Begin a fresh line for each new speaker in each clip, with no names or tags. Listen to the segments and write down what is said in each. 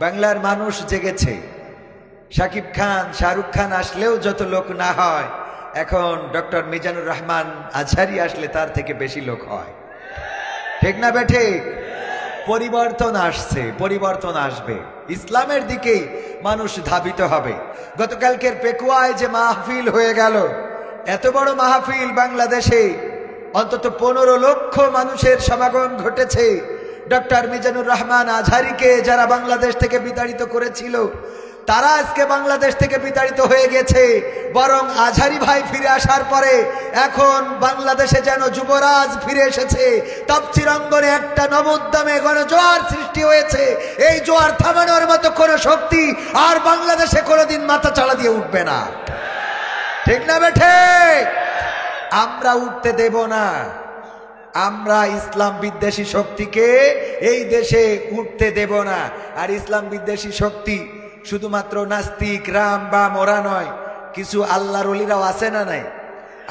বাংলার মানুষ জেগেছে। শাকিব খান, শাহরুখ খান আসলেও যত লোক না হয়, এখন ডক্টর মিজানুর রহমান আজহারি আসলে তার থেকে বেশি লোক হয়। ঠিক না বেঠিক? পরিবর্তন আসছে, পরিবর্তন আসবে, ইসলামের দিকেই মানুষ ধাবিত হবে। গতকালকের পেকুয়ায় যে মাহফিল হয়ে গেল, এত বড় মাহফিল, বাংলাদেশে অন্তত 15 লক্ষ মানুষের সমাগম ঘটেছে। ডক্টর মিজানুর রহমান আজহারিকে যারা বাংলাদেশ থেকে বিতাড়িত করেছিল, তারা আজকে বাংলাদেশ থেকে বিতাড়িত হয়ে গেছে। বরং আজহারি ভাই ফিরে আসার পরে এখন বাংলাদেশে যেন যুবরাজ ফিরে এসেছে। তাফসীর অঙ্গনে একটা নবোদ্যমে গণজোয়ার সৃষ্টি হয়েছে। এই জোয়ার থামানোর মতো কোনো শক্তি আর বাংলাদেশে কোনোদিন মাথা চাড়া দিয়ে উঠবে না। ঠিক না বেঠে? আমরা উঠতে দেব না। আমরা ইসলাম বিদ্বেষী শক্তিকে এই দেশে উঠতে দেব না। আর ইসলাম বিদ্বেষী শক্তি শুধুমাত্র নাস্তিক, রাম বা মোরা নয়, কিছু আল্লাহর ওলিরাও আছে না নাই?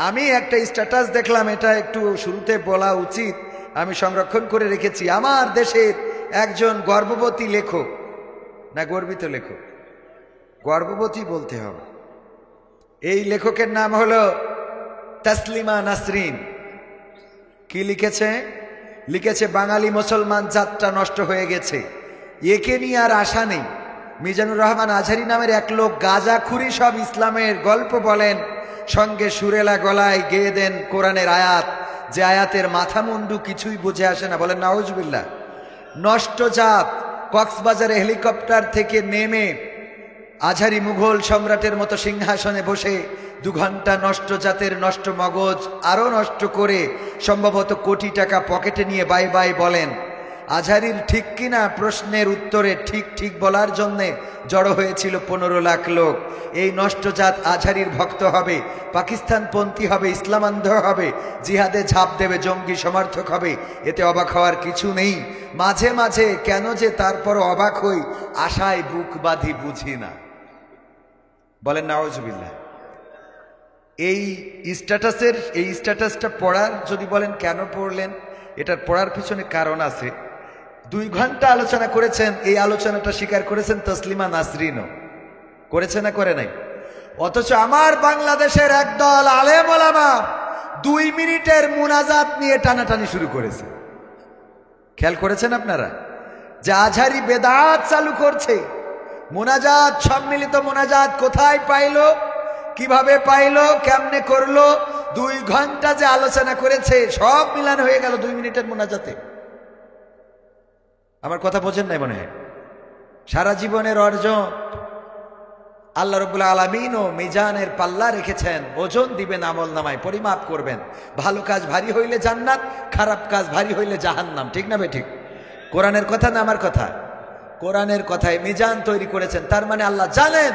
আমি একটা স্ট্যাটাস দেখলাম, এটা একটু শুরুতে বলা উচিত, আমি সংরক্ষণ করে রেখেছি। আমার দেশের একজন গর্ভবতী লেখক, না গর্বিত লেখক, গর্ভবতী বলতে হবে, এই লেখকের নাম হলো তাসলিমা নাসরিন। কি লিখেছে? লিখেছে বাঙালি মুসলমান জাতটা নষ্ট হয়ে গেছে, একে নিয়ে আর আশা নেই। মিজানুর রহমান আজহারি নামের এক লোক গাঁজাখুরি সব ইসলামের গল্প বলেন, সঙ্গে সুরেলা গলায় গেয়ে দেন কোরআনের আয়াত, যে আয়াতের মাথা মুন্ডু কিছুই বুঝে আসে না। বলেন নাউজুবিল্লাহ। নষ্ট জাত। কক্সবাজারে হেলিকপ্টার থেকে নেমে আজহারি মুঘল সম্রাটের মতো সিংহাসনে বসে 2 ঘন্টা নষ্ট জাতের নষ্ট মগজ আরো নষ্ট করে সম্ভবত কোটি টাকা পকেটে নিয়ে বাই বাই বলেন। আজহারির ঠিক কিনা প্রশ্নের উত্তরে ঠিক ঠিক বলার জন্যে জড়ো হয়েছিল 15 লাখ লোক। এই নষ্ট জাত আজহারির ভক্ত হবে, পাকিস্তানপন্থী হবে, ইসলামান্ধ হবে, জিহাদে ঝাঁপ দেবে, জঙ্গি সমর্থক হবে। এতে অবাক হওয়ার কিছু নেই। মাঝে মাঝে কেন যে তারপর অবাক হই, আশায় বুক বাঁধি বুঝি না। বলেন নাউজুবিল্লাহ। এই স্ট্যাটাসটা পড়ার, যদি বলেন কেন পড়লেন, এটার পড়ার পিছনে কারণ আছে। 2 ঘন্টা আলোচনা করেছেন, এই আলোচনাটা স্বীকার করেছেন তসলিমা নাসরিনও। করেছে না করে নাই? অথচ আমার বাংলাদেশের একদল আলেম ওলামা 2 মিনিটের মুনাজাত নিয়ে টানাটানি শুরু করেছে। খেয়াল করেছেন আপনারা যে আজহারি বেদাত চালু করছে? মুনাজাত, সম্মিলিত মুনাজাত কোথায় পাইলো, কিভাবে পাইলো, কেমনে করলো? 2 ঘন্টা যে আলোচনা করেছে, সব মিলান হয়ে গেল 2 মিনিটের মুনাজাতে। আমার কথা বোঝেন নাই মনে হয়? সারা জীবনের অর্জন আল্লাহ রাব্বুল আলামিন ও মিজানের পাল্লা রেখেছেন, ওজন দিবেন আমল নামায়, পরিমাপ করবেন। ভালো কাজ ভারী হইলে জান্নাত, খারাপ কাজ ভারী হইলে জাহান্নাম। ঠিক না বেঠিক? কোরআনের কথা না আমার কথা? কোরআনের কথায় মিজান তৈরি করেছেন। তার মানে আল্লাহ জানেন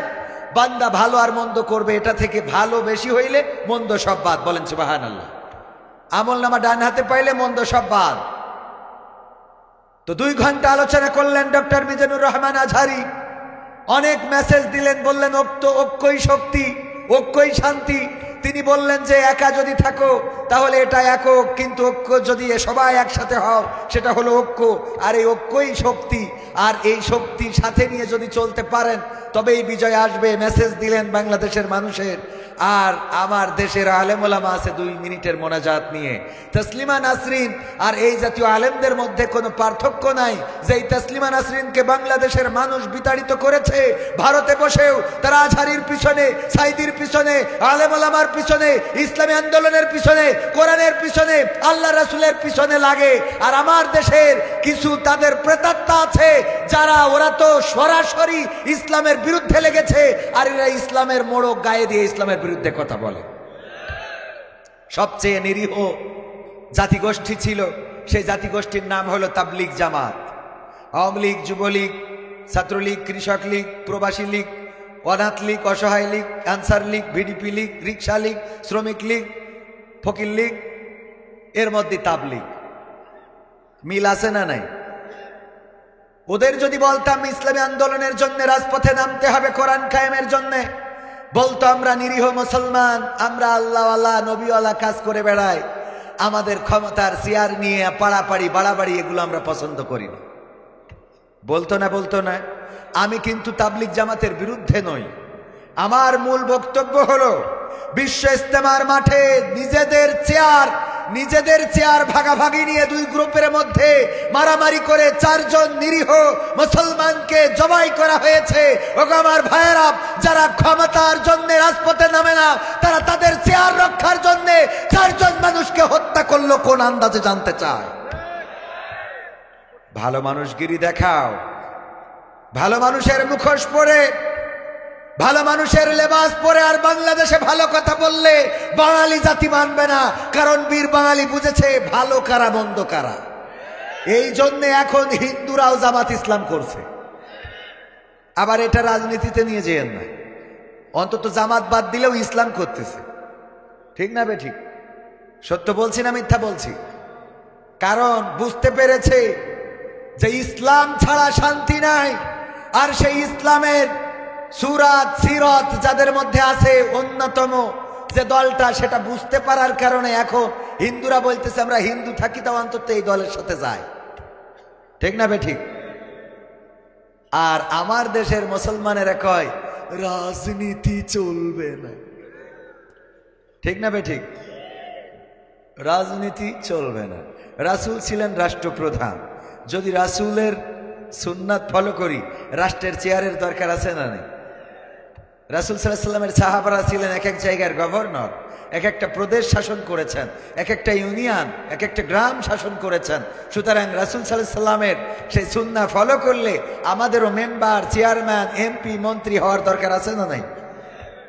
বান্দা ভালো আর মন্দ করবে, এটা থেকে ভালো বেশি হইলে মন্দ সব বাদ। বলেন সুবহানাল্লাহ। আমল নামা ডান হাতে পাইলে মন্দ সব বাদ। তো 2 ঘন্টা আলোচনা করলেন ডক্টর মিজানুর রহমান আজহারি। অনেক মেসেজ দিলেন, বললেন ঐক্যই শক্তি, ঐক্যই শান্তি। তিনি বললেন যে একা যদি থাকো তাহলে এটা একক, কিন্তু ঐক্য যদি সবাই একসাথে হও সেটা হলো ঐক্য, আর এই ঐক্যই শক্তি। আর এই শক্তির সাথে নিয়ে যদি চলতে পারেন তবেই বিজয় আসবে। মেসেজ দিলেন বাংলাদেশের মানুষের। আর আমার দেশের আলেম ওলামা আছে 2 মিনিটের মোনাজাত নিয়ে। তসলিমা নাসরিন আর এই জাতীয় আলেমদের মধ্যে কোনো পার্থক্য নাই। যেই তসলিমা নাসরিনকে বাংলাদেশের মানুষ বিতাড়িত করেছে, ভারতে বসেও তারা আজহারির পিছনে, সাইদির পিছনে, আলেম ওলামার পিছনে, ইসলামী আন্দোলনের পিছনে, কোরআনের পিছনে, আল্লাহ রাসূলের পিছনে লাগে। আর আমার দেশের কিছু তাদের প্রেতাত্মা আছে যারা, ওরা তো সরাসরি ইসলামের বিরুদ্ধে লেগেছে, আর এরা ইসলামের মোড়ক গায়ে দিয়ে ইসলামের বিরুদ্ধে কথা বলে। সবচেয়ে নিরীহ জাতিগোষ্ঠী ছিল, সেই জাতিগোষ্ঠীর নাম হলো তাবলীগ জামাত। আওয়ামী লীগ, যুবলীগ, ছাত্রলীগ, কৃষক লীগ, প্রবাসী লীগ, অনাথ লীগ, অসহায় লীগ, আনসার লীগ, ভিডিপি লীগ, রিক্সা লীগ, শ্রমিক লীগ, ফকির লীগ, এর মধ্যে তাবলীগ। মিল আছে না নাই? ওদের যদি বলতাম ইসলামী আন্দোলনের জন্য রাজপথে নামতে হবে, কোরআন কায়েমের জন্য, বলতো আমরা নিরীহ মুসলমান, আমরা আল্লাহওয়ালা নবীওয়ালা কাজ করে বেড়াই, আমাদের ক্ষমতার চেয়ার নিয়ে পাড়াপাড়ি বাড়াবাড়ি এগুলো আমরা পছন্দ করি না। বলতো না? বলতো না? আমি কিন্তু তাবলিগ জামাতের বিরুদ্ধে নই। আমার মূল বক্তব্য হলো বিশ্ব ইস্তেমার মাঠে নিজেদের চেয়ার ভাগাভাগি নিয়ে দুই গ্রুপের মধ্যে মারামারি করে 4 জন নিরীহ মুসলমানকে জবাই করা হয়েছে। ওগো আমার ভাইয়েরা, যারা ক্ষমতার জন্য রাজপথে নামে না, তারা তাদের চেয়ার রক্ষার জন্য 4 জন মানুষকে হত্যা করলো কোন আন্দাজে জানতে চায়? ভালো মানুষগিরি দেখাও, ভালো মানুষের মুখোশ পরে, ভালো মানুষের লেবাস পরে আর বাংলাদেশে ভালো কথা বললে বাঙালি জাতি মানবে না। কারণ বীর বাঙালি বুঝেছে ভালো কারা মন্দ কারা। এই জন্য এখন হিন্দুরাও জামাত ইসলাম করছে। আবার এটা রাজনীতিতে নিয়ে যেয়েন না, অন্তত জামাত বাদ দিলেও ইসলাম করতেছে। ঠিক না বেঠিক? সত্য বলছি না মিথ্যা বলছি? কারণ বুঝতে পেরেছে যে ইসলাম ছাড়া শান্তি নাই। আর সেই ইসলামের সুরাত সিরত যাদের মধ্যে আছে অন্যতম যে দলটা, সেটা বুঝতে পারার কারণে এখন হিন্দুরা বলতেছে আমরা হিন্দু থাকি, তাও অন্তত এই দলের সাথে যায়। ঠিক না বেঠিক? আর আমার দেশের মুসলমানেরা কয় রাজনীতি চলবে না। ঠিক না বেঠিক? রাজনীতি চলবে না। রাসূল ছিলেন রাষ্ট্রপ্রধান। যদি রাসূলের সুন্নাত ফলো করি, রাষ্ট্রের চেয়ারের দরকার আছে না নেই? রাসূল সাল্লাল্লাহু আলাইহি ওয়াসাল্লামের সাহাবারা ছিলেন এক এক জায়গার গভর্নর, এক একটা প্রদেশ শাসন করেছেন, এক একটা ইউনিয়ন, এক একটা গ্রাম শাসন করেছেন। সুতরাং রাসূল সাল্লাল্লাহু আলাইহি ওয়াসাল্লামের সেই সুন্নাহ ফলো করলে আমাদেরও মেম্বার, চেয়ারম্যান, এমপি, মন্ত্রী হওয়ার দরকার আছে না নাই?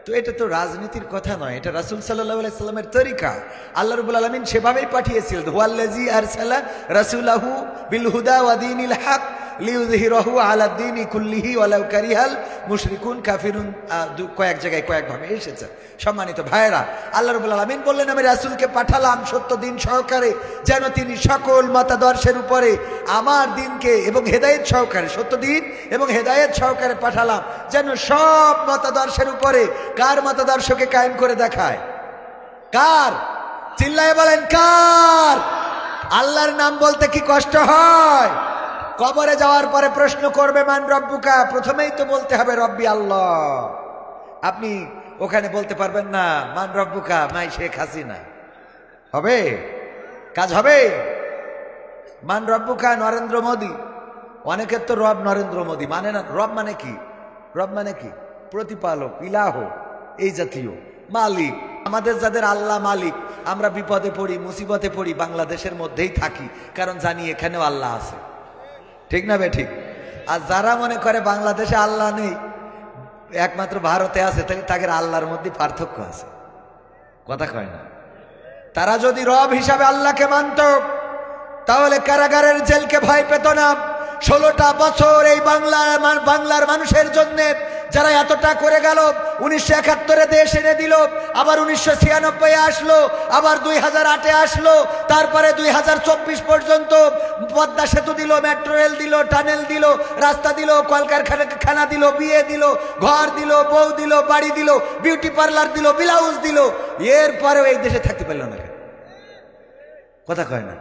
তো এটা তো রাজনীতির কথা নয়, এটা রাসূল সাল্লাল্লাহু আলাইহি ওয়াসাল্লামের তরিকা। আল্লাহ রাব্বুল আলামিন সেভাবেই পাঠিয়েছিলেন। হুয়াল্লাযী আরসালা রাসূলাহু বিল হুদা ওয়া দীনিল হক লিইয়ুযহিরাহু আলা দ্বীনি কুল্লিহি ওয়ালাউ কারিহাল মুশরিকুন কাফিরুন। কয়েক জায়গায় কয়েকভাবে এসেছে। সম্মানিত ভাইয়েরা, আল্লাহ রাব্বুল আলামিন বললেন আমি রাসূলকে পাঠালাম সত্য দিন সহকারে, যেন তিনি সকল মতাদর্শের উপরে আমার দিনকে এবং হেদায়েত সহকারে, সত্য দিন এবং হেদায়েত সহকারে পাঠালাম, যেন সব মতাদর্শের উপরে কার মতাদর্শকে কায়েম করে দেখায়। কার? চিল্লায়ে বলেন কার? আল্লাহর নাম বলতে কি কষ্ট হয়? কবরে যাওয়ার পরে প্রশ্ন করবে মান রব্বুকা, প্রথমেই তো বলতে হবে রব্বি আল্লাহ। আপনি ওখানে বলতে পারবেন না মান রব্বুকা মাই শেখ হাসিনা। হবে? কাজ হবে? মান রব্বুকা নরেন্দ্র মোদী। অনেকের তো রব নরেন্দ্র মোদী মানে না। রব মানে কি? রব মানে কি? প্রতিপালক, ইলাহ, এই জাতীয় মালিক। আমাদের যাদের আল্লাহ মালিক, আমরা বিপদে পড়ি, মুসিবতে পড়ি, বাংলাদেশের মধ্যেই থাকি, কারণ জানি এখানেও আল্লাহ আছে। ঠিক না বেঠিক? আর যারা মনে করে বাংলাদেশে আল্লাহ নেই, একমাত্র ভারতে আছে, তাহলে তাদের আল্লাহর মধ্যে পার্থক্য আছে। কথা কয় না? তারা যদি রব হিসাবে আল্লাহকে মানত, তাহলে কারাগারের জেলকে ভয় পেত না। 16টা বছর এই বাংলার মানুষের জন্য যারা এতটা করে গেল, 1971-এ দেশ এনে দিল, আবার 1996-এ আসলো, আবার 2008-এ আসলো, তারপরে 2024 পর্যন্ত পদ্মা সেতু দিল, মেট্রো রেল দিল, টানেল দিল, রাস্তা দিল, কলকারখানা দিল, বিয়ে দিল, ঘর দিল, বউ দিল, বাড়ি দিল, বিউটি পার্লার দিল, ব্লাউজ দিল। এরপরেও এই দেশে থাকতে পারল না। কথা কয় না?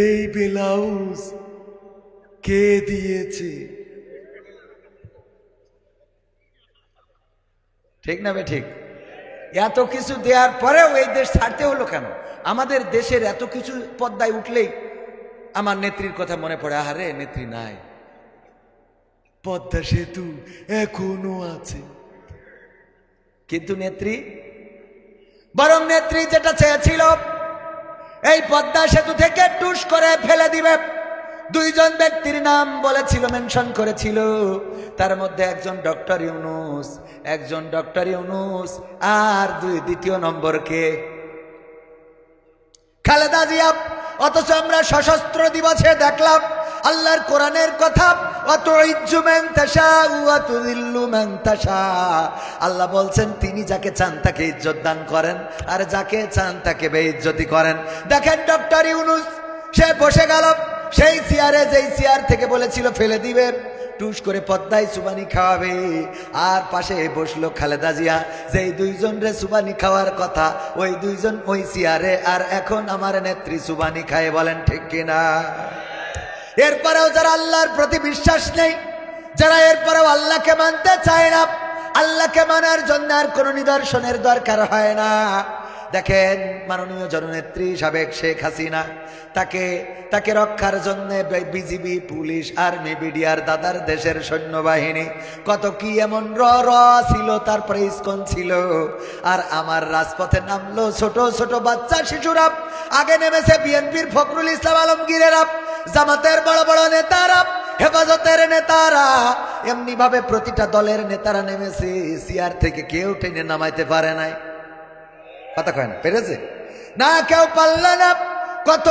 এই ব্লাউজ কে দিয়েছে? ঠিক না ঠিক? এত কিছু দেওয়ার পরেও এই দেশ ছাড়তে হলো কেন? আমাদের দেশের এত কিছু পদ্মায় উঠলেই আমার নেত্রীর কথা মনে পড়ে। আহারে, নেত্রী নাই, পদ্মা সেতু এখনো আছে, কিন্তু নেত্রী, বরং নেত্রী যেটা চেয়েছিল এই পদ্মা সেতু থেকে টুস করে ফেলে দিবে। 2 জন ব্যক্তির নাম বলেছিল, মেনশন করেছিল, তার মধ্যে একজন ডক্টর ইউনূস, আর দ্বিতীয় নম্বর কে? খালেদা জিয়া। অথচ আমরা সশস্ত্র দিবসে দেখলাম আল্লাহর কোরআনের কথা, ওয়াতুইজ্জু মান তাশাউ ওয়া তুযিল্লু মান তাশা। আল্লাহ বলছেন তিনি যাকে চান তাকে ইজ্জত দান করেন, আর যাকে চান তাকে বেইজ্জতি করেন। দেখেন ডক্টর ইউনূস, সে বসে গেল সেই চেয়ারে, যেই চেয়ার থেকে বলেছিল ফেলে দিবে, টুস করে পদ্মায় সুবানি খাওয়াবে। আর পাশে বসলো খালেদা জিয়া, যেই 2 জন রে সুবানি খাওয়ার কথা, ওই 2 জন ওই চেয়ারে। আর এখন আমার নেত্রী সুবানি খায়, বলেন ঠিক কিনা? এরপরেও যারা আল্লাহর প্রতি বিশ্বাস নেই, যারা এরপরেও আল্লাহকে মানতে চায় না, আল্লাহকে মানার জন্য আর কোনো নিদর্শনের দরকার হয় না। দেখেন মাননীয় জননেত্রী সাবেক শেখ হাসিনা, তাকে রক্ষার জন্য বিজিবি, পুলিশ, আর্মি, বিডিআর, দাদার দেশের সৈন্যবাহিনী কত কি এমন র ছিল, তারপরে ইসকন ছিল। আর আমার রাজপথে নামলো ছোট ছোট বাচ্চা শিশুরা, আগে নেমেছে বিএনপির ফখরুল ইসলাম আলমগীরেরা, জামাতের বড় বড় নেতারা, হেফাজতের নেতারা, এমনি ভাবে প্রতিটা দলের নেতারা নেমেছে। চেয়ার থেকে কেউ টেনে নামাইতে পারে নাই। কথা কয় না, পেরেছে না, কেউ পারল না। কত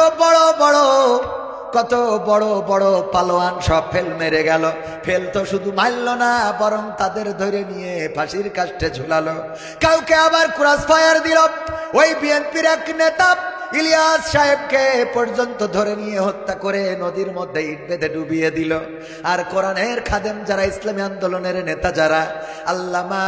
বড় বড় পালোয়ান সব ফেল মেরে গেল। ফেল তো শুধু মারল না, বরং তাদের ধরে নিয়ে ফাঁসির কাস্টে ঝুলালো। কাউকে আবার ক্রস ফায়ার দিল। ওই বিএনপির এক নেতা ইলিয়াস সাহেবকে পর্যন্ত ধরে নিয়ে হত্যা করে নদীর মধ্যে ইট বেঁধে ডুবিয়ে দিল। আর কোরআনের খাদেম যারা, ইসলামী আন্দোলনের নেতা যারা, আল্লামা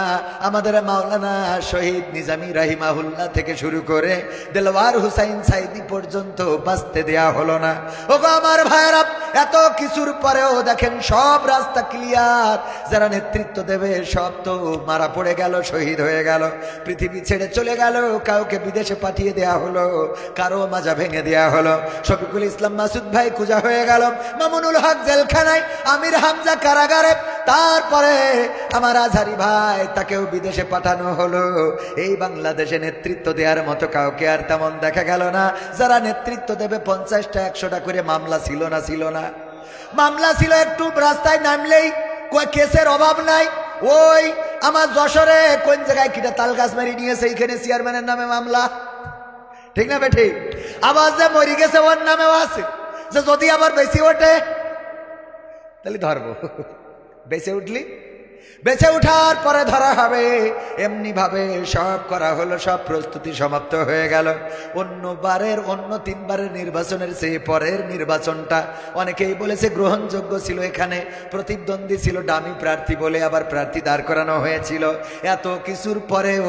আমাদের মাওলানা শহীদ নিজামী রাহিমাহুল্লাহ থেকে শুরু করে দেলওয়ার হুসাইন সাইদি পর্যন্ত বাঁচতে দেয়া হলো না। ওগো আমার ভাইয়েরা, এত কিছুর পরেও দেখেন সব রাস্তা ক্লিয়ার। যারা নেতৃত্ব দেবে সব তো মারা পড়ে গেল, শহীদ হয়ে গেল, পৃথিবী ছেড়ে চলে গেল। কাউকে বিদেশে পাঠিয়ে দেয়া হলো, কারো মাজা ভেঙে দেয়া হলো। শফিকুল ইসলাম মাসুদ ভাই খুঁজা হয়ে গেল, মামুনুল হক জেলখানায়, আমির হামজা কারাগারে, তারপরে আমার আজহারি ভাই তাকেও বিদেশে পাঠানো হলো। এই বাংলাদেশে নেতৃত্ব দেওয়ার মতো কাউকে আর তেমন দেখা গেল না। যারা নেতৃত্ব দেবে 50টা 100টা করে মামলা ছিল না, মামলা ছিল। একটু রাস্তায় নামলেই কেসের অভাব নাই। ওই আমার যশোরে কোন জায়গায় কিটা তাল গাছ মারি নিয়েছে, এইখানে চেয়ারম্যানের নামে মামলা, ঠিক না বেঠি? আবার যে মরি গেছে ওর নামেও আছে, যে যদি আবার বেশি ওঠে তাহলে ধরবো। বেঁচে উঠার পরে ধরা হবে। এমনি ভাবে সব করা হলো, সব প্রস্তুতি সমাপ্ত হয়ে গেল। অন্য 3বারের নির্বাচনের চেয়ে পরের নির্বাচনটা অনেকেই বলেছে গ্রহণযোগ্য ছিল। এখানে প্রতিদ্বন্দ্বী ছিল ডামি প্রার্থী বলে আবার প্রার্থী দাঁড় করানো হয়েছিল। এত কিছুর পরেও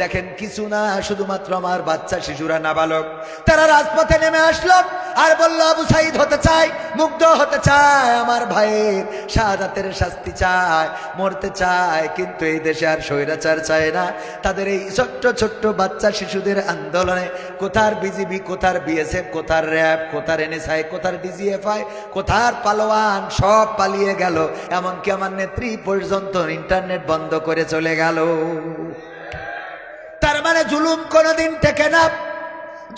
দেখেন কিছু না, শুধুমাত্র আমার বাচ্চা শিশুরা, নাবালক, তারা রাজপথে নেমে আসলো আর বলল আবু সাইদ হতে চায়, মুগ্ধ হতে চায়, আমার ভাইয়ের শাহাদাতের শাস্তি চায়, মরতে চায়। কিন্তু এই দেশে আর স্বৈরাচার চায় না। তাদের এই ছোট্ট ছোট্ট বাচ্চা শিশুদের আন্দোলনে কোথার বিজিবি, কোথার বিএসএফ, কোথার র্যাব, কোথার এনএসআই, কোথার ডিজিএফআই, কোথার পালোয়ান, সব পালিয়ে গেল। এমনকি আমার নেত্রী পর্যন্ত ইন্টারনেট বন্ধ করে চলে গেল। তার মানে জুলুম কোনোদিন টেকে না।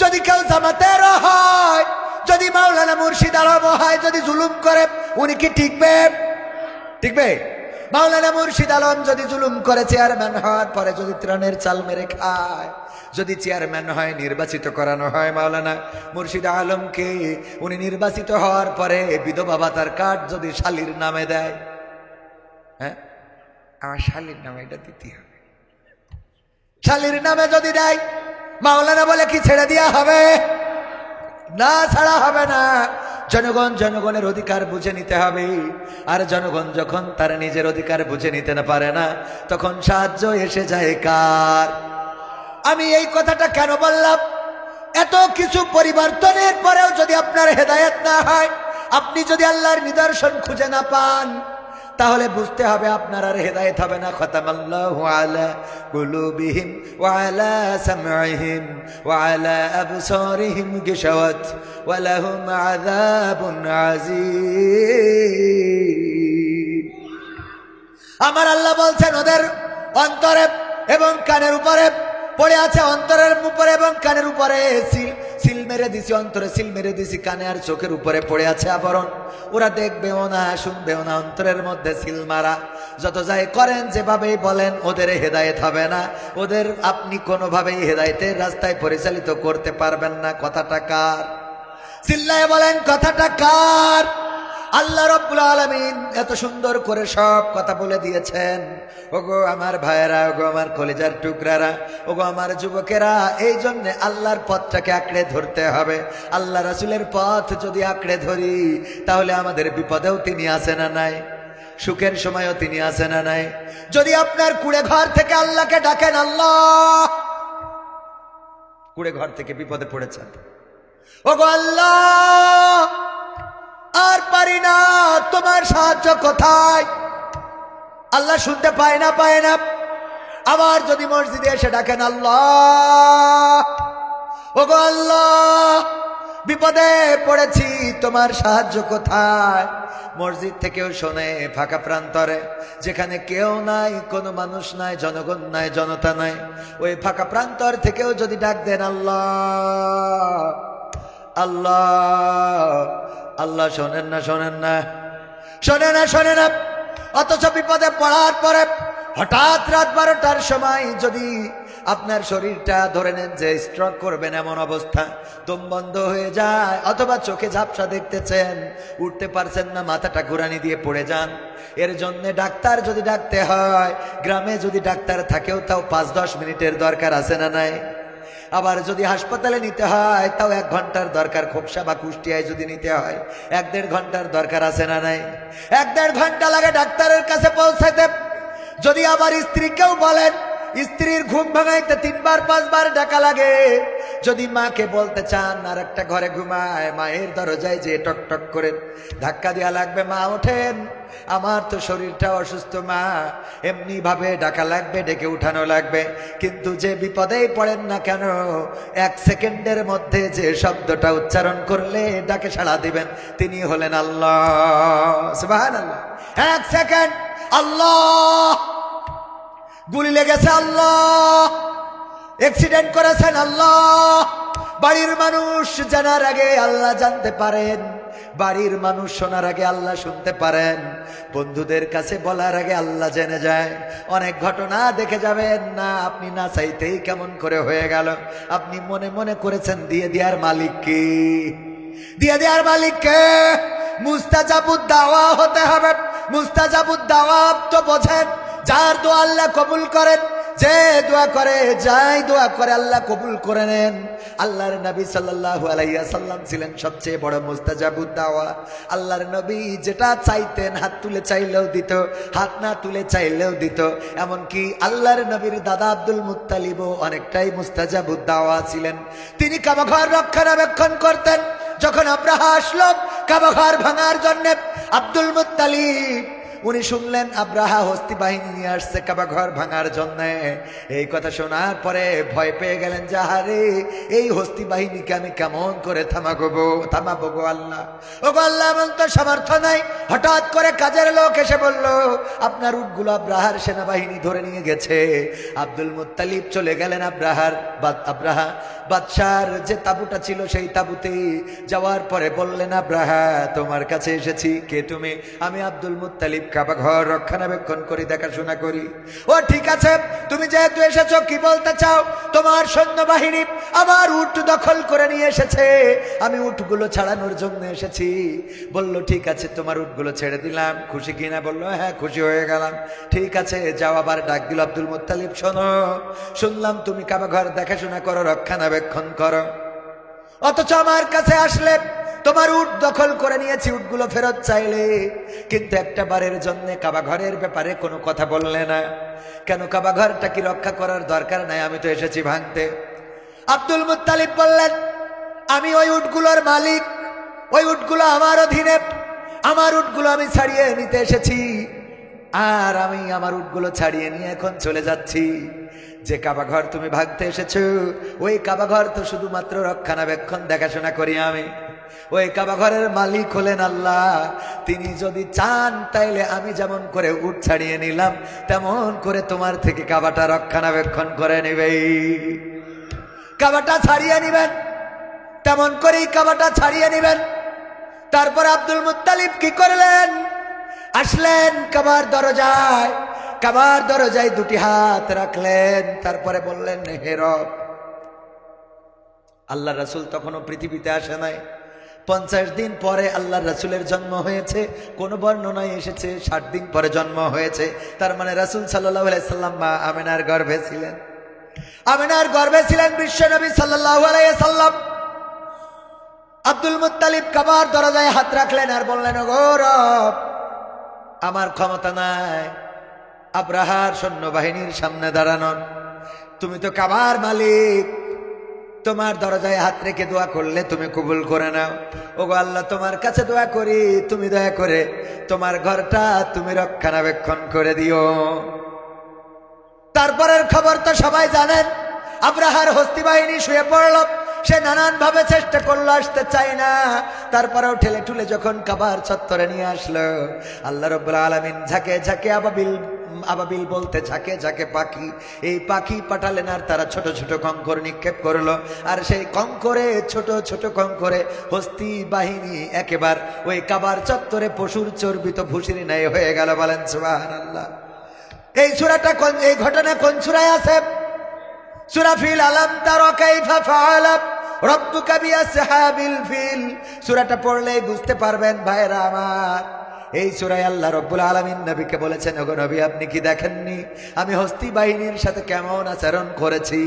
যদি কেউ জামাতেরও হয়, যদি মাওলানা মুর্শিদ আলম হয়, যদি জুলুম করে, উনি কি টিকবে? মাওলানা মুর্শিদ আলম যদি জুলুম করে, চেয়ারম্যান হওয়ার পরে যদি ত্রাণের চাল মেরে খায়, যদি চেয়ারম্যান হয়, নির্বাচিত করানো হয় মাওলানা মুর্শিদ আলমকে, উনি নির্বাচিত হওয়ার পরে বিধবা ভাতার কার্ড যদি শালীর নামে দেয়, হ্যাঁ, আমার শালীর নামে এটা দিতে হবে, শালীর নামে যদি দেয়, মাওলানা বলে কি ছেড়ে দেওয়া হবে? না, ছাড়া হবে না। জনগণের অধিকার বুঝে নিতে হবে। আর জনগণ যখন তার নিজের অধিকার বুঝে নিতে না পারে না, তখন সাহায্য এসে যায় কার? আমি এই কথাটা কেন বললাম? এত কিছু পরিবর্তনের পরেও যদি আপনার হেদায়েত না হয়, আপনি যদি আল্লাহর নিদর্শন খুঁজে না পান, তাহলে বুঝতে হবে আপনার আর হেদায়েত হবে না। খতামাল্লাহু আলা কুলুবিহিম ওয়া আলা সামঈহিম ওয়া আলা আবসারিহিম গিশাওয়াত ওয়া লাহুম আযাবুন আযীম। আমার আল্লাহ বলছেন ওদের অন্তরে এবং কানের উপরে পড়ে আছে, অন্তরের উপরে এবং কানের উপরে সিল মেরে দিছি, অন্তরে সিল মেরে দিছি, কানে আর চোখের উপরে পড়ে আছে আবরণ। ওরা দেখবেও না, শুনবেও না, অন্তরের মধ্যে সিল মারা। যত যাই করেন, যেভাবেই বলেন, ওদের হেদায়েত হবে না। ওদের আপনি কোনোভাবেই হেদায়েতের রাস্তায় পরিচালিত করতে পারবেন না। কথাটা কার? চিল্লায় বলেন, কথাটা কার? আল্লাহ রাব্বুল আলামিন এত সুন্দর করে সব কথা বলে দিয়েছেন। ওগো আমার ভাইয়েরা, ওগো আমার কলিজার টুকরারা, ওগো আমার যুবকেরা, এই জন্য আল্লাহর পথটাকে আঁকড়ে ধরতে হবে। আল্লাহ রাসূলের পথ যদি আঁকড়ে ধরি, তাহলে আমাদের বিপদেও তিনি আসে না নাই, সুখের সময়ও তিনি আসে না নাই। যদি আপনার কুড়ে ঘর থেকে আল্লাহকে ডাকেন, আল্লাহ, কুড়ে ঘর থেকে বিপদে পড়েছেন, ওগো আল্লাহ আর পারি না, তোমার সাহায্য কোথায়? আল্লাহ শুনতে পায় না। আবার যদি মসজিদে এসে ডাকেন আল্লাহ, ওগো আল্লাহ বিপদে পড়েছি, তোমার সাহায্য কোথায়? মসজিদ থেকেও শোনে ফাঁকা প্রান্তরে, যেখানে কেউ নাই, কোনো মানুষ নাই, জনগণ নাই, জনতা নাই, ওই ফাঁকা প্রান্তর থেকেও যদি ডাক দেন আল্লাহ আল্লাহ, আল্লাহ শোনেন না। অথচ বিপদে পড়ার পরে হঠাৎ রাত 12টার সময় যদি আপনার শরীরটা ধরে নেন যে স্ট্রোক করবেন এমন অবস্থা, দম বন্ধ হয়ে যায়, অথবা চোখে ঝাপসা দেখতেছেন, উঠতে পারছেন না, মাথাটা ঘুরানি দিয়ে পড়ে যান, এর জন্য ডাক্তার যদি ডাকতে হয়, গ্রামে যদি ডাক্তার থাকেও তাও 5-10 মিনিটের দরকার আছে না নাই? আবার যদি হাসপাতালে নিতে হয় তাও 1 ঘন্টার দরকার, খোকসা বা কুষ্টিয়ায় যদি নিতে হয় 1-1.5 ঘন্টার দরকার আছে না নাই? 1-1.5 ঘন্টা লাগে ডাক্তারের কাছে পৌঁছাতে। যদি আবার স্ত্রীকেও বলেন, স্ত্রীর ঘুম ভাঙাইতে 3-5 বার ডাকা লাগে। যদি মাকে বলতে চান আর একটা ঘরে ঘুমায়, মায়ের দরজায় যে টক টক করে ধাক্কা দেওয়া লাগবে, মা ওঠেন, আমার তো শরীরটা অসুস্থ মা, এমনি ভাবে ডাকা লাগবে, ডেকে উঠানো লাগবে। কিন্তু যে বিপদেই পড়েন না কেন, 1 সেকেন্ডের মধ্যে যে শব্দটা উচ্চারণ করলে ডাকে সাড়া দিবেন, তিনি হলেন আল্লাহ। সুবহানাল্লাহ। 1 সেকেন্ড, আল্লাহ। গুলি লেগেছে আল্লাহ, অ্যাক্সিডেন্ট করেছেন আল্লাহ, বাড়ির মানুষ জানার আগে আল্লাহ জানতে পারেন, বাড়ির মানুষ শোনার আগে আল্লাহ শুনতে পারেন, বন্ধুদের কাছে বলার আগে আল্লাহ জেনে যায়। অনেক ঘটনা দেখে যাবেন না, আপনি না চাইতেই কেমন করে হয়ে গেল। আপনি মনে মনে করেছেন দিয়ে দেওয়ার মালিককে। মুস্তাজাবুদ দাওয়া হতে হবে। মুস্তাজাবুদ দাওয়া তো বোঝেন, যার দোয়া আল্লাহ কবুল করেন, যে দোয়া করে, যাই দোয়া করে আল্লাহ কবুল করে নেন। আল্লাহর নবী সাল্লাল্লাহু আলাইহি ওয়াসাল্লাম ছিলেন সবচেয়ে বড় মুস্তাজাবুদ দাওয়া। আল্লাহর নবী যেটা চাইতেন হাত তুলে চাইলেও দিত, হাত না তুলে চাইলেও দিত। এমনকি আল্লাহর নবীর দাদা আব্দুল মুত্তালিবও অনেকটাই মুস্তাজাবুদ দাওয়া ছিলেন। তিনি কাবাঘর রক্ষণাবেক্ষণ করতেন। যখন আব্রাহা আসলো কাবাঘর ভাঙার জন্য, আব্দুল মুত্তালিব উনি শুনলেন আব্রাহা হস্তি বাহিনী নিয়ে আসছে কাবাঘর ভাঙার জন্য। এই কথা শোনার পরে ভয় পেয়ে গেলেন, যাহারে এই হস্তি বাহিনীকে আমি কেমন করে থামাবো গো আল্লাহ। ও গো আল্লাহ, এমন তো সামর্থ্য নাই। হঠাৎ করে কাজের লোক এসে বলল, আপনার উটগুলো আব্রাহার সেনাবাহিনী ধরে নিয়ে গেছে। আব্দুল মুত্তালিব চলে গেলেন আব্রাহা বাদশার যে তাঁবুটা ছিল সেই তাঁবুতে যাওয়ার পরে বললেন, আব্রাহা তোমার কাছে এসেছি, কে তুমি? আমি আব্দুল মুত্তালিব, কাবাঘর রক্ষণাবেক্ষণ করি, দেখাশোনা করি। ও ঠিক আছে, তুমি যেহেতু এসেছো কি বলতে চাও? তোমার সৈন্যবাহিনী আমার উট দখল করে নিয়ে এসেছে, আমি উটগুলো ছাড়ানোর জন্য এসেছি। বলল ঠিক আছে, তোমার উটগুলো ছেড়ে দিলাম, খুশি কিনা? বলল হ্যাঁ খুশি হয়ে গেলাম। ঠিক আছে যাও। আবার ডাক দিল, আব্দুল মুত্তালিব শোনো, শুনলাম তুমি কাবাঘর দেখাশোনা করো, রক্ষণাবেক্ষণ করো, অথচ আমার কাছে আসলে তোমার উট দখল করে নিয়েছি, উটগুলো ফেরত চাইলে, কিন্তু একটা বারের জন্য কাবাঘরের ব্যাপারে কোনো কথা বললে না কেন? কাবাঘরটা কি রক্ষা করার দরকার নাই? আমি তো এসেছি ভাঙতে। আব্দুল মুত্তালিব বললেন, আমি ওই উটগুলোর মালিক, ওই উটগুলো আমার অধীনে, আমার উটগুলো আমি ছাড়িয়ে নিতে এসেছি, আর আমি আমার উটগুলো ছাড়িয়ে নিয়ে এখন চলে যাচ্ছি। যে কাবাঘর তুমি ভাঙতে এসেছো, ওই কাবাঘর তো শুধুমাত্র রক্ষণাবেক্ষণ দেখাশোনা করি আমি। ওই কাবাঘরের মালিক হলেন আল্লাহ। তিনি যদি চান তাইলে আমি যেমন করে উট ছাড়িয়ে নিলাম, তেমন করে তোমার থেকে কাবাটা রক্ষণাবেক্ষণ করে নিবে। কাবাটা ছাড়িয়ে নিবেন, তেমন করেই কাবাটা ছাড়িয়ে নিবেন। তারপর আব্দুল মুত্তালিব কি করলেন? আসলেন কাবার দরজায়, কাবার দরজায় 2টি হাত রাখলেন, তারপরে বললেন, হে রব। আল্লাহ রাসূল তখনও পৃথিবীতে আসে নাই। 50 দিন পরে আল্লাহ রাসূলের জন্ম হয়েছে। কোন বর্ণনায় এসেছে 60 দিন পরে জন্ম হয়েছে। তার মানে রাসূল সাল্লাল্লাহু আলাইহি সাল্লাম মা আমিনার গর্ভে ছিলেন। আমিনার গর্ভে ছিলেন বিশ্বনবী সাল্লাল্লাহু আলাইহি সাল্লাম। আব্দুল মুত্তালিব কাবার দরজায় হাত রাখলেন আর বললেন, ও রব, আমার ক্ষমতা নাই আব্রাহার সৈন্যবাহিনীর সামনে দাঁড়ানোর, তুমি তো কাবার মালিক, তোমার দরজায় হাত রেখে দোয়া করলে তুমি কবুল করে নাও। ওগো আল্লাহ, তোমার কাছে দোয়া করি, তুমি দয়া করে তোমার ঘরটা তুমি রক্ষণাবেক্ষণ করে দিও। তারপরের খবর তো সবাই জানেন, আব্রাহার হস্তি বাহিনী শুয়ে পড়ল। সে নানান ভাবে চেষ্টা করলো, আসতে চাই না, তারপরেও ঠেলে ঠুলে যখন কাবার চত্বরে নিয়ে আসলো, আল্লাহ রাব্বুল আলামিন ঝাঁকে ঝাঁকে আবাবিল বলতে ঝাঁকে ঝাঁকে পাখি, এই পাখি পাঠালেন আর তারা ছোট ছোট কঙ্কর নিক্ষেপ করলো। আর সেই কঙ্করে, ছোট ছোট কঙ্করে হস্তি বাহিনী একেবারে ওই কাবার চত্বরে পশুর চর্বিত ভুসির ন্যায় হয়ে গেল। বলেন সুবহানাল্লাহ। এই সূরাটা এই ঘটনা কোন সূরায় আছে? সূরা ফিল। আলাম তারা কাইফা ফাআলা রাব্বুকা বিআসহাবিল ফিল। সূরাটা পড়লেই বুঝতে পারবেন ভাইরা আমার। এই সূরায় আল্লাহ রাব্বুল আলামিন নবীকে বলেছেন, ওগো নবী, আপনি কি দেখেননি আমি হস্তি বাহিনীর সাথে কেমন আচরণ করেছি?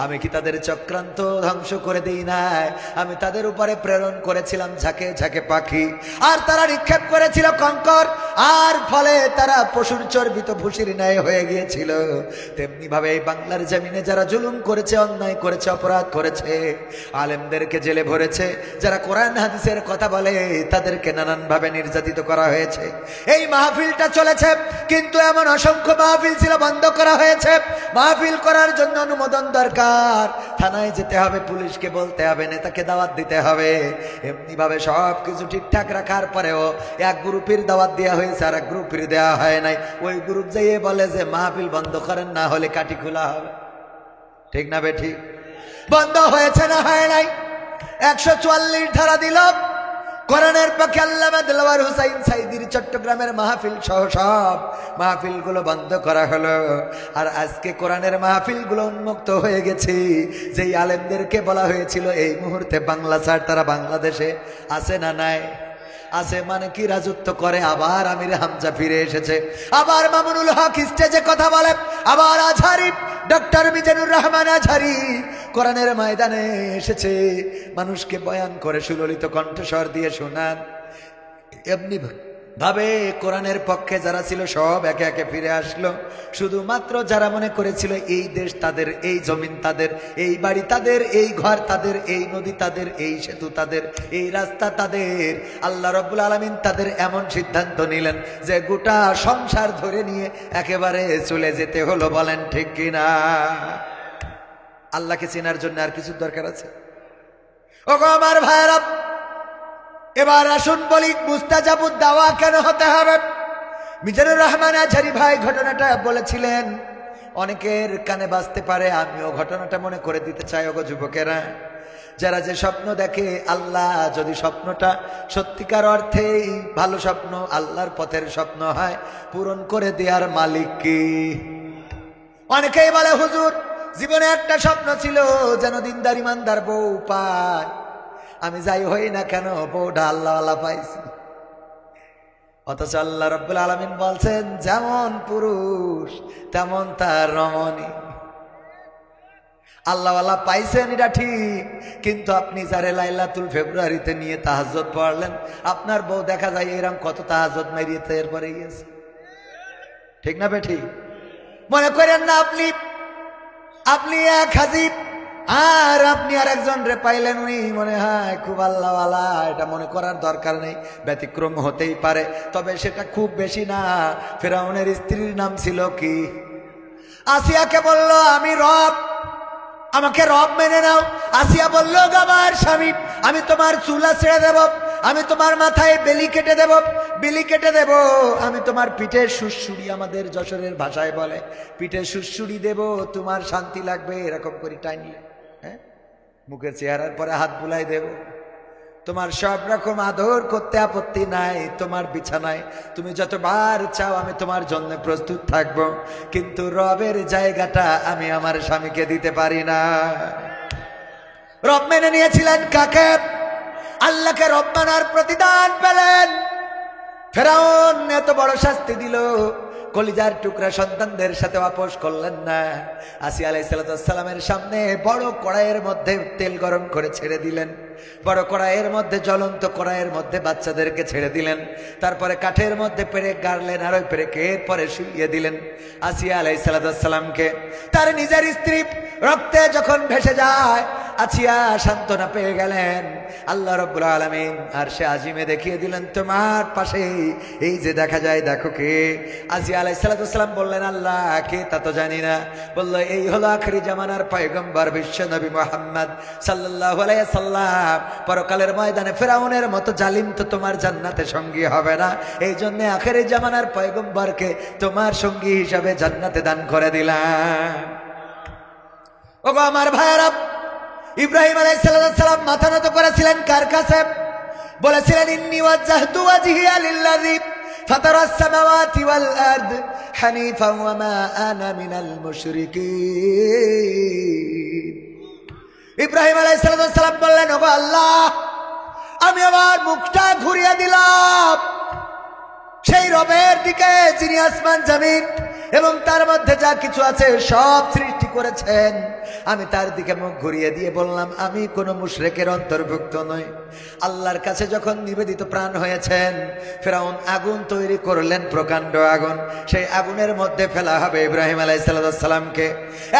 আমি কি তাদের চক্রান্ত ধ্বংস করে দেই নাই? আমি তাদের উপরে প্রেরণ করেছিলাম ঝাঁকে ঝাঁকে পাখি, আর তারা নিক্ষেপ করেছিল কঙ্কর, আর ফলে তারা পশুর চর্বিত ভুসির ন্যায় হয়ে গিয়েছিল। তেমনি ভাবে এই বাংলার জমিনে যারা জুলুম করেছে, অন্যায় করেছে, অপরাধ করেছে, আলেমদেরকে জেলে ভরেছে, যারা কোরআন হাদিসের কথা বলে তাদেরকে নানান ভাবে নির্যাতিত করা হয়েছে। এই মাহফিলটা চলেছে, কিন্তু এমন অসংখ্য মাহফিল ছিল বন্ধ করা হয়েছে। মাহফিল করার জন্য অনুমোদন দরকার, থানায় যেতে হবে, পুলিশকে বলতে হবে, নেতাকে দাওয়াত দিতে হবে। এমনি ভাবে সব কিছু ঠিকঠাক রাখার পরেও এক গ্রুপের দাওয়াত দেওয়া হয়েছে, আর এক গ্রুপের দেওয়া হয় নাই। ওই গ্রুপ যেয়ে বলে যে মাহফিল বন্ধ করেন, না হলে কাটি খোলা হবে। ঠিক না বেঠিক? বন্ধ হয়েছে না হয় নাই? 144 ধারা দিল কোরআনের পক্ষে। আল্লামা দেলোয়ার হোসাইন সাইদির চট্টগ্রামের মাহফিল সহ সব মাহফিলগুলো বন্ধ করা হলো। আর আজকে কোরআনের মাহফিলগুলো উন্মুক্ত হয়ে গেছে। যেই আলেমদেরকে বলা হয়েছিল এই মুহূর্তে বাংলা ছাড়, তারা বাংলাদেশে আছে না নাই? আছে মানে কি রাজত্ব করে। আবার আমির হামজা ফিরে এসেছে, আবার মামুনুল হক স্টেজে কথা বলে, আবার আজহারি ডক্টর মিজানুর রহমান আজহারি কোরআনের ময়দানে এসেছে, মানুষকে বয়ান করে সুললিত কণ্ঠস্বর দিয়ে শোনান। এমনি ভাবে কোরআনের পক্ষে যারা ছিল সব একে একে ফিরে আসলো। শুধুমাত্র যারা মনে করেছিল এই দেশ তাদের, এই জমিন তাদের, এই বাড়ি তাদের, এই ঘর তাদের, এই নদী তাদের, এই সেতু তাদের, এই রাস্তা তাদের, আল্লাহ রাব্বুল আলামিন তাদের এমন সিদ্ধান্ত নিলেন যে গোটা সংসার ধরে নিয়ে একেবারে চলে যেতে হলো। বলেন ঠিক কিনা? আল্লাহকে চেনার জন্য আর কিছু দরকার আছে? ওগো আমার ভাইরা, এবার আসুন বলি মুস্তাজাবুদ দাওয়া কেন হতে হবে। মিজানুর রহমান আজহারি ভাই ঘটনাটা বলেছিলেন, অনেকের কানে বাজতে পারে, আমিও ঘটনাটা মনে করে দিতে চাই। ওগো যুবকেরা, যারা যে স্বপ্ন দেখে, আল্লাহ যদি স্বপ্নটা সত্যিকার অর্থেই ভালো স্বপ্ন, আল্লাহর পথের স্বপ্ন হয়, পূরণ করে দেওয়ার মালিক কি? অনেকেই বলে, হুজুর জীবনে একটা স্বপ্ন ছিল যেন দিনদার ইমানদার বউ পায়, আমি যাই হই না কেন বউটা আল্লাহওয়ালা পাইছি। অথচ আল্লাহ রাব্বুল আলামিন বলছেন, যেমন পুরুষ তেমন তার রমণী। আল্লাহওয়ালা পাইছেন এটা ঠিক, কিন্তু আপনি যারে লাইলাতুল ফেব্রুয়ারিতে নিয়ে তাহাজ্জুদ পড়লেন, আপনার বউ দেখা যায় এরকম কত তাহাজ্জুদ মেরিয়েছে, এরপরে গিয়েছে। ঠিক না বেঠিক? মনে করেন না আপনি এক হাজিব, আর আপনি আর একজন রে পাইলেন, উনি মনে হয় খুব আল্লাহওয়ালা, এটা মনে করার দরকার নেই। ব্যতিক্রম হতেই পারে, তবে সেটা খুব বেশি না। ফিরআউনের স্ত্রীর নাম ছিল কি? আসিয়াকে বলল, আমি রব, আমাকে রব মেনে নাও। আসিয়া বলল, আমার স্বামী, আমি তোমার চুলা ছেড়ে দেব, আমি তোমার মাথায় বেলি কেটে দেব, বিলি কেটে দেব, আমি তোমার পিঠে সুড়সুড়ি, আমাদের যশোরের ভাষায় বলে পিঠে সুড়সুড়ি দেব, তোমার শান্তি লাগবে, এরকম করে টাইনলে, হ্যাঁ, মুখের চেহারার পরে হাত বুলাই দেব, তোমার সব রকম আদর করতে আপত্তি নাই, তোমার বিছানায় তুমি যতবার চাও আমি তোমার জন্য প্রস্তুত থাকব, কিন্তু রবের জায়গাটা আমি আমার স্বামীকে দিতে পারি না। রব মেনে নিয়েছিলেন কাকে? আল্লাহকে রব মানার প্রতিদান পেলেন। ফেরাউন এত বড় শাস্তি দিল, কলিজার টুকরা সন্তানদের সাথে আপোষ করলেন না। আসিয়া আলাইহিস সালামের সামনে বড় কড়াইয়ের মধ্যে তেল গরম করে ছেড়ে দিলেন, বড় কড়াইয়ের মধ্যে, জ্বলন্ত কড়াইয়ের মধ্যে বাচ্চাদেরকে ছেড়ে দিলেন, তারপরে কাঠের মধ্যে পেরেক গাড়লেন, আর ওই পেরেকের পরে শুইয়ে দিলেন আসিয়া আলাইহিস সালামকে। তার নিজের স্ত্রী রক্তে যখন ভেসে যায়, আছিয়া সান্ত্বনা পেয়ে গেলেন। আল্লাহ রাব্বুল আলামিন আরশে আজিমে দেখিয়ে দিলেন তোমার পাশে এই যে দেখা যায়, দেখো কে। আসিয়া আলাইহিস সালাম বললেন আল্লাহ কে তা তো জানি না। বলল এই হলো আখিরি জামানার পয়গম্বর বিশ্ব নবী মুহাম্মদ সাল্লাল্লাহু আলাইহি সাল্লাম। পরকালের ময়দানে ফেরাউনের মতো জালিম তো তোমার জান্নাতে সঙ্গী হবে না, এই জন্য আখিরি জামানার পয়গম্বরকে তোমার সঙ্গী হিসাবে জান্নাতে দান করে দিলাম। ওগো আমার ভাইয়েরা, ইব্রাহিম আলাইহিস সালাম মাথা নত করেছিলেন কার কাছে? বলেছিলেন ইন্নী ওয়াজ্জাহতু ওয়াজহিয়া লিল্লাযী ফাতারাস সামাওয়াতি ওয়াল আরদ হানিফান ওয়া মা আনা মিনাল মুশরিকিন। ইব্রাহিম আলাইহিস সালাম বললেন ওগো আল্লাহ, আমি আমার মুখটা ঘুরিয়ে দিলাম সেই রবের দিকে যিনি আসমান জমিন এবং তার মধ্যে যা কিছু আছে সব সৃষ্টি করেছেন। আমি তার দিকে মুখ ঘুরিয়ে দিয়ে বললাম আমি কোনো মুশরিকের অন্তর্ভুক্ত নই। আল্লাহর কাছে যখন নিবেদিত প্রাণ হয়েছেন, ফেরাউন আগুন তৈরি করলেন, প্রকাণ্ড আগুন। সেই আগুনের মধ্যে ফেলা হবে ইব্রাহিম আলাইহিস সালামকে।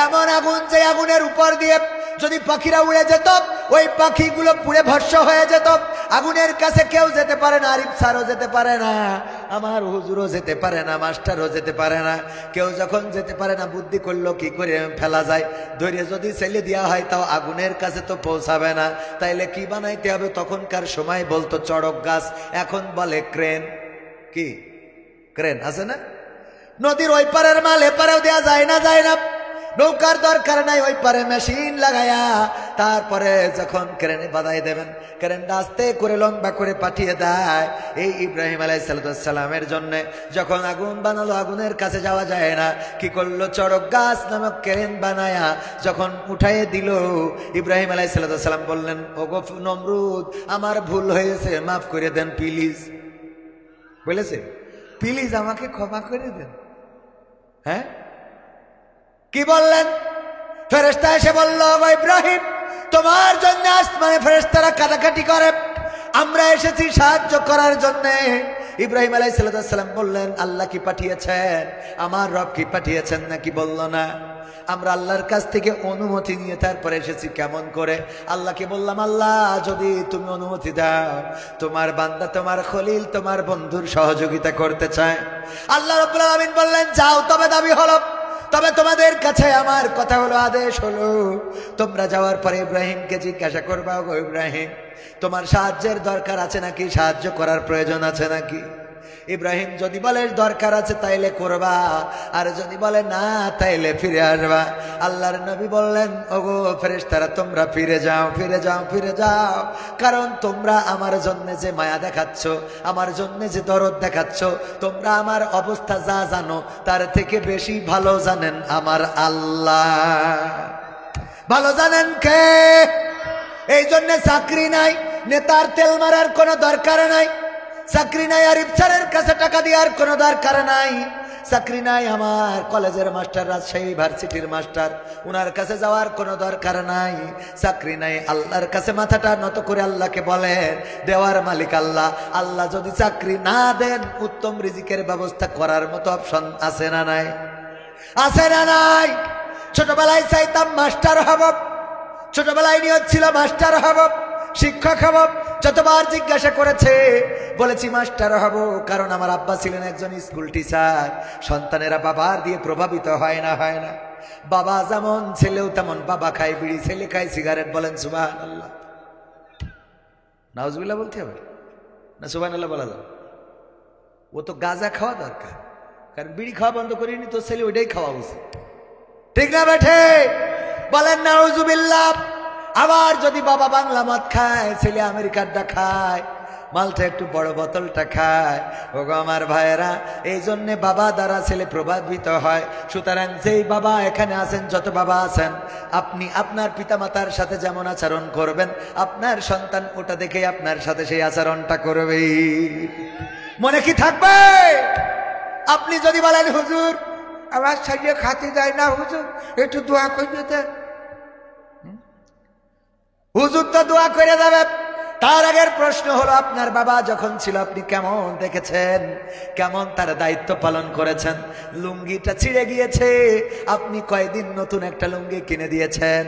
এমন আগুন যে আগুনের উপর দিয়ে যদি পাখিরা উড়ে যেত, ওই পাখিগুলো পুড়ে ভস্ম হয়ে যেত। আগুনের কাছে কেউ যেতে পারে না, আরিফ স্যারও যেতে পারে না, আমার হুজুরও যেতে পারে না, মাস্টারও যেতে পারে না। কেউ যখন যেতে পারে না, বুদ্ধি করলো কি করে ফেলা যায়। ধৈর্য যদি ছেলে দেওয়া হয় তাও আগুনের কাছে তো পৌঁছাবে না। তাইলে কি বানাইতে হবে? তখনকার সময় বলতো চড়ক গাছ, এখন বলে ক্রেন। কি ক্রেন আছে না? নদীর ওই পারের মাল এপারেও দেওয়া যায় না, যায় না। নৌকার দরকার নাই, ওই পারে মেশিন লাগায়া তারপরে যখন ক্রেনে বাঁধাই দেবেন, ক্রেনটা আস্তে করে লম্বা করে পাঠিয়ে দেয়। এই ইব্রাহিম আলাইহিস সালামের জন্য যখন আগুন বানালো, আগুনের কাছে যাওয়া যায় না, কি করলো? চড়ক গাছ নামক ক্রেন বানায়া যখন উঠাইয়ে দিল, ইব্রাহিম আলাইহিস সালাম বললেন ওগো নমরুদ, আমার ভুল হয়েছে, মাফ করে দেন প্লিজ। বলেছে প্লিজ আমাকে ক্ষমা করে দেন। হ্যাঁ, কি বললেন? ফেরেশতা এসে বলল ইব্রাহিম, তোমার জন্য আসমানে ফেরেশতারা কাটাকাটি করে, আমরা এসেছি সাহায্য করার জন্য। ইব্রাহিম আলাইহিস সালাম বললেন আল্লাহ কি পাঠিয়েছেন? আমার রব কি পাঠিয়েছেন নাকি? বলল না, আমরা আল্লাহর কাছ থেকে অনুমতি নিয়ে তারপরে এসেছি। কেমন করে? আল্লাহকে বললাম আল্লাহ যদি তুমি অনুমতি দাও, তোমার বান্দা তোমার খলিল তোমার বন্ধুর সহযোগিতা করতে চায়। আল্লাহ রাব্বুল আলামিন বললেন যাও, তবে দাবি হলো, তবে তোমাদের কাছে আমার কথা হলো, আদেশ হলো, তোমরা যাওয়ার পরে ইব্রাহিমকে জিজ্ঞাসা করবা গো ইব্রাহিম, তোমার সাহায্যের দরকার আছে নাকি? সাহায্য করার প্রয়োজন আছে নাকি? ইব্রাহিম যদি বলে দরকার আছে তাইলে করবা, আর যদি বলে না তাইলে ফিরে আসবা। আল্লাহর নবী বললেন ওগো ফেরেশতারা তোমরা ফিরে যাও, ফিরে যাও, ফিরে যাও, কারণ তোমরা আমার জন্য যে মায়া দেখাচ্ছ, আমার জন্য যে দরদ দেখাচ্ছ, তোমরা আমার অবস্থা যা জানো তার থেকে বেশি ভালো জানেন আমার আল্লাহ। ভালো জানেন কে? এই জন্য চাকরি নাই, নেতার তেল মারার কোনো দরকার নাই। চাকরি নাই আরিফ স্যারের কাছে টাকা দেওয়ার কোনো দরকার নাই। চাকরি নাই আমার কলেজের মাস্টার, রাজশাহী ভার্সিটির মাস্টার, ওনার কাছে যাওয়ার কোনো দরকার নাই। চাকরি নাই, আল্লাহর কাছে মাথাটা নত করে আল্লাহকে বলেন দেওয়ার মালিক আল্লাহ। আল্লাহ যদি চাকরি না দেন, উত্তম রিজিকের ব্যবস্থা করার মতো অপশন আছে না নাই? আছে না নাই? ছোটবেলায় চাইতাম মাস্টার হব, ছোটবেলায় নিয়ত ছিল মাস্টার হব, শিক্ষক হব। যতবার জিজ্ঞাসা করেছে বলেছি মাস্টার হব, কারণ আমার আব্বা ছিলেন একজন স্কুল টিচার। সন্তানেরা বাবার দিয়ে প্রভাবিত হয় না? হয় না? বাবা যেমন ছেলেও তেমন। বাবা খায় বিড়ি, ছেলে খায় সিগারেট। বলেন সুবহানাল্লাহ। নাউজুবিল্লাহ বলতে হবে না সুবহানাল্লাহ বলা যাবে? ও তো গাঁজা খাওয়া দরকার, কারণ বিড়ি খাওয়া বন্ধ করিনি তো ছেলে ওইটাই খাওয়া উচিত। ঠিক না বেঠে? বলেন নাউজুবিল্লাহ। আবার যদি বাবা বাংলা মদ খায়, ছেলে আমেরিকারটা খায়, মালটা একটু বড় বোতলটা খায়। ওগো আমার ভাইয়েরা, এই জন্যে বাবা দ্বারা ছেলে প্রভাবিত হয়। সুতরাং যেই বাবা এখানে আছেন, যত বাবা আছেন, আপনি আপনার পিতামাতার সাথে যেমন আচরণ করবেন, আপনার সন্তান ওটা দেখে আপনার সাথে সেই আচরণটা করবে। মনে কি থাকবে? আপনি যদি বলেন হুজুর আমার শরীরে খাতে যায় না, হুজুর একটু দোয়া করে দেন, হুজুর তো দোয়া করে দেবে। তার আগের প্রশ্ন হলো, আপনার বাবা যখন ছিল আপনি কেমন দেখেছেন, কেমন তার দায়িত্ব পালন করেছেন? লুঙ্গিটা ছিঁড়ে গিয়েছে, আপনি কয়দিন নতুন একটা লুঙ্গি কিনে দিয়েছেন?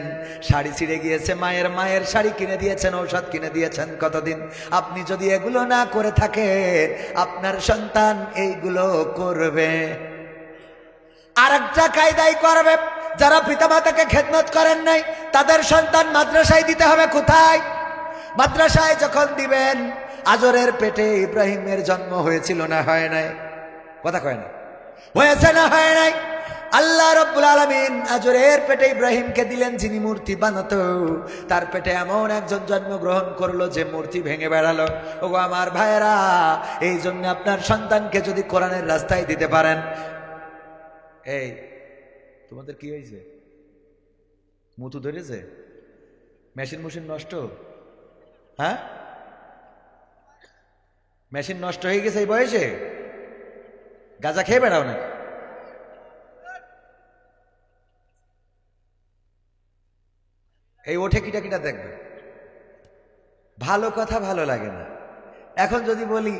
শাড়ি ছিঁড়ে গিয়েছে, মায়ের শাড়ি কিনে দিয়েছেন, ঔষধ কিনে দিয়েছেন কতদিন? আপনি যদি এগুলো না করে থাকেন, আপনার সন্তান এইগুলো করবে। আর একটা কায়দাই করবে, যারা পিতামাতাকে খেদমত করেন নাই তাদের সন্তান মাদ্রাসায় দিতে হবে। কোথায়? মাদ্রাসায় যখন দিবেন, আজরের পেটে ইব্রাহিমের জন্ম হয়েছিল না হয় নাই? কথা কয় না? হয়েছে না হয় নাই? আল্লাহ রাব্বুল আলামিন আজরের পেটে ইব্রাহিমকে দিলেন, যিনি মূর্তি বানাতো। তার পেটে এমন একজন জন্মগ্রহণ করলো যে মূর্তি ভেঙে বেড়ালো। ওগো আমার ভাইয়েরা, এই জন্য আপনার সন্তানকে যদি কোরআনের রাস্তায় দিতে পারেন। এই তোমাদের কি হয়েছে? মুতু ধরেছে? মেশিন নষ্ট? হ্যাঁ, মেশিন নষ্ট হয়ে গেছে এই বয়সে? গাঁজা খেয়ে বেড়াও না? এই ওঠে কিটা কিটা দেখবে। ভালো কথা ভালো লাগে না। এখন যদি বলি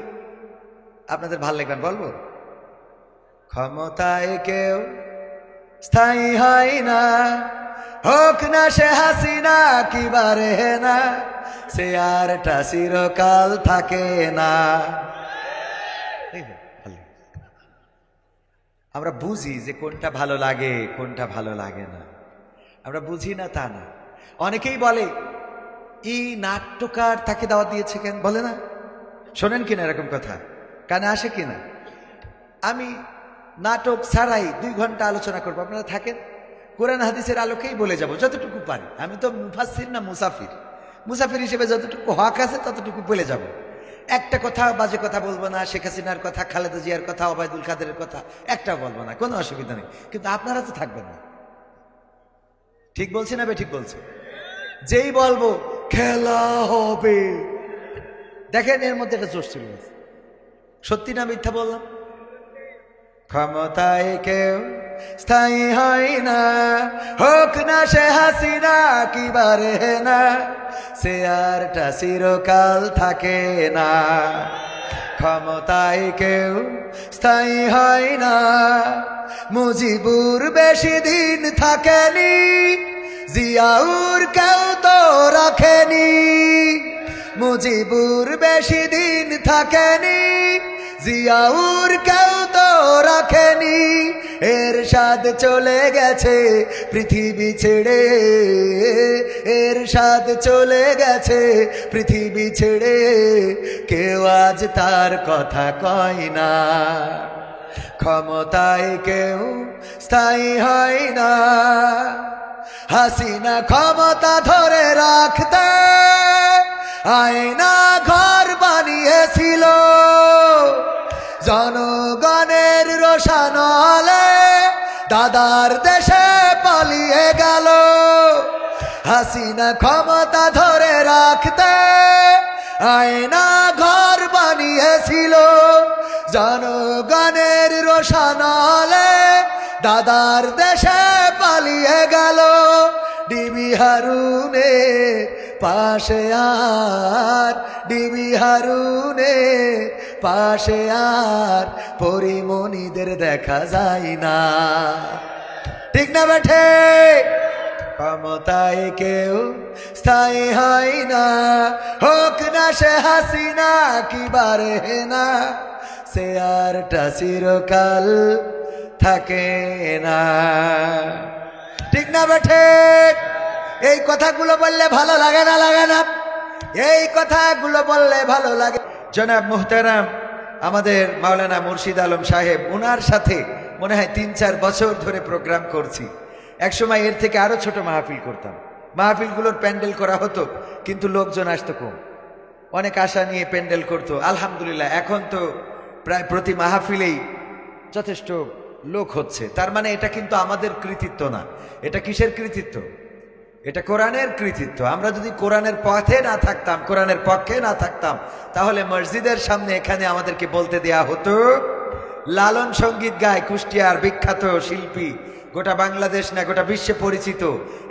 আপনাদের ভালো লাগবে, বলবো ক্ষমতায় কেউ স্থায়ী হয় না, হোক না সে হাসিনা কি বারে না, সে আরটা চিরকাল থাকে না। আমরা বুঝি যে কোনটা ভালো লাগে কোনটা ভালো লাগে না, আমরা বুঝি না তা না। অনেকেই বলে এই নাট্যকার তাকে দাওয়াত দিয়েছে কেন, বলে না? শোনেন কিনা এরকম কথা? কানে আসে কিনা? আমি নাটক ছাড়াই 2 ঘন্টা আলোচনা করবো, আপনারা থাকেন, কোরআন হাদিসের আলোকেই বলে যাব যতটুকু পারি। আমি তো মুফাসসির না মুসাফির, মুসাফির হিসেবে যতটুকু হক আছে ততটুকু বলে যাব। একটা কথা বাজে কথা বলবো না, শেখ হাসিনার কথা, খালেদা জিয়ার কথা, ওবায়দুল কাদেরের কথা একটাও বলবো না, কোনো অসুবিধা নেই। কিন্তু আপনারা তো থাকবেন না। ঠিক বলছি না? ঠিক বলছে। যেই বলবো খেলা হবে, দেখেন এর মধ্যে একটা জোশ ছিল। সত্যি না মিথ্যা বললাম? ক্ষমতায় কেউ স্থায়ী হয় না, হোক না সে হাসিনা কি বারে না, সে আরটা চিরকাল থাকে না। ক্ষমতায় কেউ স্থায়ী হয় না, মুজিবুর বেশি দিন থাকেনি, জিয়াউর কেউ তো রাখেনি। মুজিবুর বেশি দিন থাকেনি, জিয়াউর কেউ তো রাখেনি। এরশাদ চলে গেছে পৃথিবী ছেড়ে, এরশাদ চলে গেছে পৃথিবী ছেড়ে, কেউ আজ তার কথা কয় না। ক্ষমতায় কেউ স্থায়ী হয় না, হাসিনা ক্ষমতা ধরে রাখতে আয়না ঘর বানিয়েছিল, জনগণের রোশানলে দাদার দেশে পালিয়ে গেল। হাসিনা ক্ষমতা ধরে রাখতে আয়না ঘর বানিয়েছিল, জনগণের রোশানলে দাদার দেশে পালিয়ে গেল। ডিবি হারুনে পাশে আর, ডিবি হারুনে পাশে আর পরিমণিদের দেখা যায় না। ঠিক না বেঠে? ক্ষমতায় কেউ স্থায়ী হয় না, হোক না সে হাসিনা কি বারে না, সে আরটা চিরকাল থাকে না। ঠিক না বেঠে? এই কথাগুলো বললে ভালো লাগে না? লাগে না? এই কথাগুলো বললে ভালো লাগে। জনাব মুহতারাম আমাদের মাওলানা মুর্শিদ আলম সাহেব, ওনার সাথে মনে হয় 3-4 বছর ধরে প্রোগ্রাম করছি। একসময় এর থেকে আরো ছোট মাহফিল করতাম, মাহফিলগুলোর প্যান্ডেল করা হতো কিন্তু লোকজন আসতো কম, অনেক আশা নিয়ে প্যান্ডেল করতো। আলহামদুলিল্লাহ এখন তো প্রায় প্রতি মাহফিলেই যথেষ্ট লোক হচ্ছে। তার মানে এটা কিন্তু আমাদের কৃতিত্ব না। এটা কিসের কৃতিত্ব? এটা কোরআনের কৃতিত্ব। আমরা যদি কোরআনের পথে না থাকতাম, কোরআনের পক্ষে না থাকতাম, তাহলে মসজিদের সামনে এখানে আমাদেরকে বলতে দেয়া হতো লালন সঙ্গীত গায় কুষ্টিয়ার বিখ্যাত শিল্পী, গোটা বাংলাদেশ না গোটা বিশ্বে পরিচিত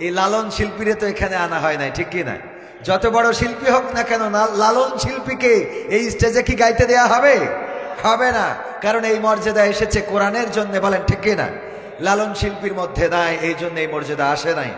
এই লালন শিল্পীরে তো এখানে আনা হয় নাই, ঠিক কি না? যত বড় শিল্পী হোক না কেন, লালন শিল্পীকে এই স্টেজে কি গাইতে দেয়া হবে? হবে না, কারণ এই মর্যাদা এসেছে কোরআনের জন্য। বলেন ঠিক কিনা? লালন শিল্পীর মধ্যে নাই, এই জন্য এই মর্যাদা আসে নাই।